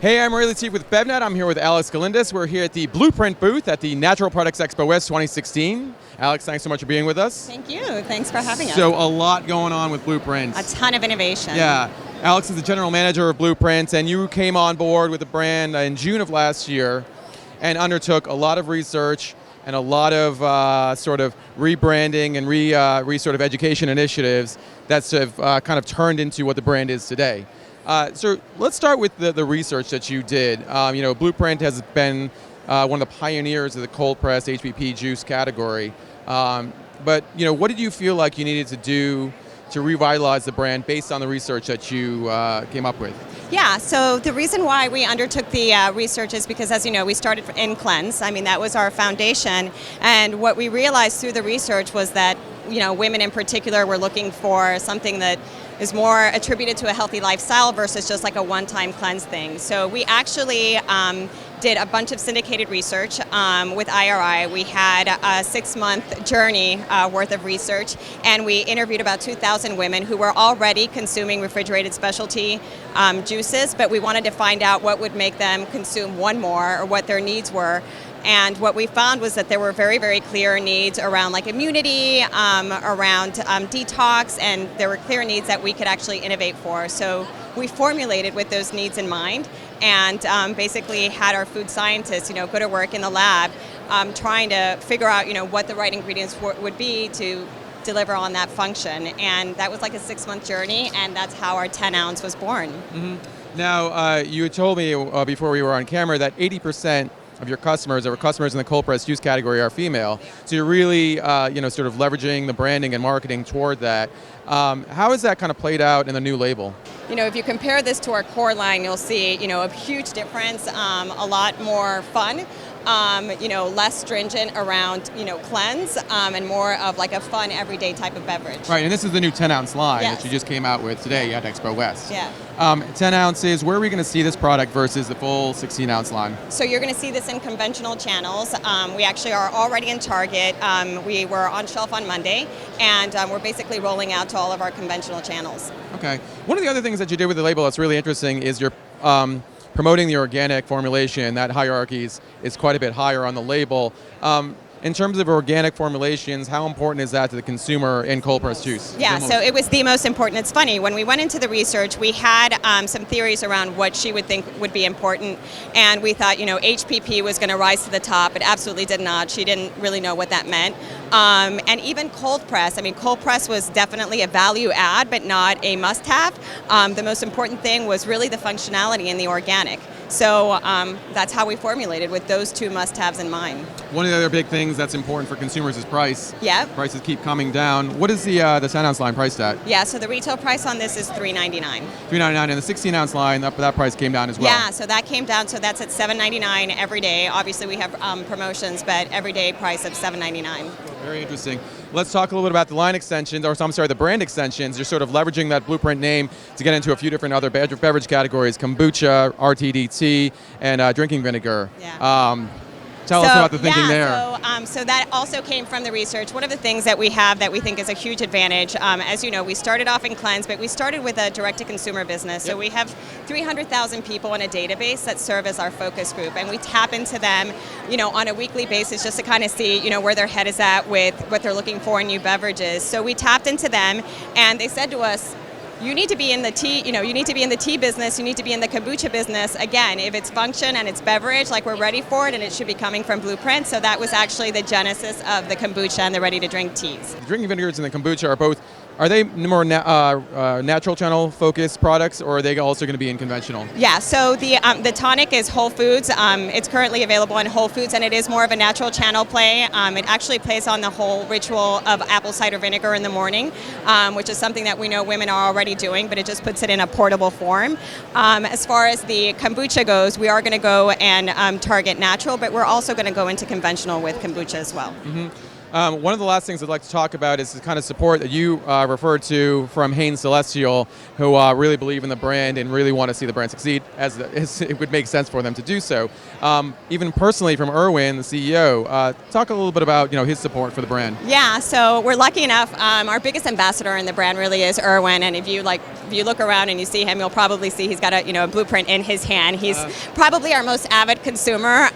Hey, I'm Ray Latif with BevNet. I'm here with Alex Galindez. We're here at the BluePrint booth at the Natural Products Expo West 2016. Alex, thanks so much for being with us. Thank you. Thanks for having us. So a lot going on with BluePrint. A ton of innovation. Yeah. Alex is the general manager of BluePrint, and you came on board with the brand in June of last year and undertook a lot of research and a lot of sort of rebranding and sort of education initiatives that have kind of turned into what the brand is today. So let's start with the research that you did. BluePrint has been one of the pioneers of the cold pressed HPP juice category. But what did you feel like you needed to do to revitalize the brand based on the research that you came up with? Yeah, so the reason why we undertook the research is because, as you know, we started in cleanse. I mean, that was our foundation. And what we realized through the research was that, women in particular were looking for something that is more attributed to a healthy lifestyle versus just like a one-time cleanse thing. So we actually did a bunch of syndicated research with IRI. We had a 6-month journey worth of research, and we interviewed about 2,000 women who were already consuming refrigerated specialty juices, but we wanted to find out what would make them consume one more or what their needs were. And what we found was that there were very, very clear needs around like immunity, around detox, and there were clear needs that we could actually innovate for. So we formulated with those needs in mind, and basically had our food scientists, go to work in the lab, trying to figure out, what the right ingredients would be to deliver on that function. And that was like a 6-month journey, and that's how our 10-ounce was born. Mm-hmm. Now, you had told me before we were on camera that 80% of your customers, or customers in the cold pressed juice category, are female. So you're really, sort of leveraging the branding and marketing toward that. How has that kind of played out in the new label? If you compare this to our core line, you'll see, a huge difference, a lot more fun. Less stringent around, cleanse, and more of like a fun everyday type of beverage. Right, and this is the new 10-ounce line Yes. that you just came out with today at Expo West. Yeah. 10 ounces, where are we going to see this product versus the full 16-ounce line? So you're going to see this in conventional channels. We actually are already in Target. We were on shelf on Monday, and we're basically rolling out to all of our conventional channels. Okay. One of the other things that you did with the label that's really interesting is you're promoting the organic formulation. That hierarchy is quite a bit higher on the label. In terms of organic formulations, how important is that to the consumer in cold pressed juice? Yeah, so it was the most important. It's funny, when we went into the research, we had some theories around what she would think would be important, and we thought, HPP was going to rise to the top. It absolutely did not. She didn't really know what that meant. And even cold press. Cold press was definitely a value add, but not a must-have. The most important thing was really the functionality in the organic. So that's how we formulated, with those two must-haves in mind. One of the other big things that's important for consumers is price. Yeah. Prices keep coming down. What is the 10-ounce line priced at? Yeah, so the retail price on this is $3.99. $3.99, and the 16-ounce line, that price came down as well. Yeah, so that came down, so that's at $7.99 every day. Obviously we have promotions, but everyday price of $7.99. Very interesting. Let's talk a little bit about the line extensions, the brand extensions. You're sort of leveraging that BluePrint name to get into a few different other beverage categories: kombucha, RTDT, and drinking vinegar. Yeah. Tell us about the thinking there. So that also came from the research. One of the things that we have that we think is a huge advantage, as you know, we started off in cleanse, but we started with a direct-to-consumer business. So we have 300,000 people in a database that serve as our focus group, and we tap into them, on a weekly basis just to kind of see, where their head is at with what they're looking for in new beverages. So we tapped into them, and they said to us, you need to be in the tea, you need to be in the tea business, you need to be in the kombucha business. Again, if it's function and it's beverage, like, we're ready for it, and it should be coming from BluePrint. So that was actually the genesis of the kombucha and the ready-to-drink teas. The drinking vinegars and the kombucha are they more natural channel focused products, or are they also going to be in conventional? Yeah, so the tonic is Whole Foods. It's currently available in Whole Foods, and it is more of a natural channel play. It actually plays on the whole ritual of apple cider vinegar in the morning, which is something that we know women are already doing, but it just puts it in a portable form. As far as the kombucha goes, we are going to go and target natural, but we're also going to go into conventional with kombucha as well. Mm-hmm. One of the last things I'd like to talk about is the kind of support that you referred to from Hain Celestial, who really believe in the brand and really want to see the brand succeed, as it would make sense for them to do so. Even personally from Irwin, the CEO, talk a little bit about his support for the brand. Yeah, so we're lucky enough. Our biggest ambassador in the brand really is Irwin, and if you look around and you see him, you'll probably see he's got a BluePrint in his hand. He's probably our most avid consumer.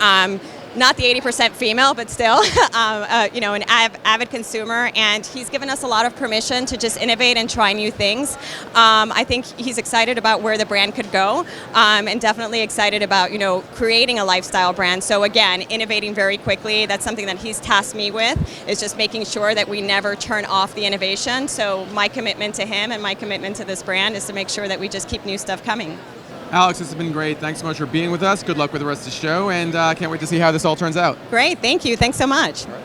Not the 80% female, but still, an avid consumer, and he's given us a lot of permission to just innovate and try new things. I think he's excited about where the brand could go, and definitely excited about creating a lifestyle brand. So again, innovating very quickly. That's something that he's tasked me with, is just making sure that we never turn off the innovation. So my commitment to him and my commitment to this brand is to make sure that we just keep new stuff coming. Alex, this has been great. Thanks so much for being with us. Good luck with the rest of the show, and can't wait to see how this all turns out. Great, thank you. Thanks so much. All right.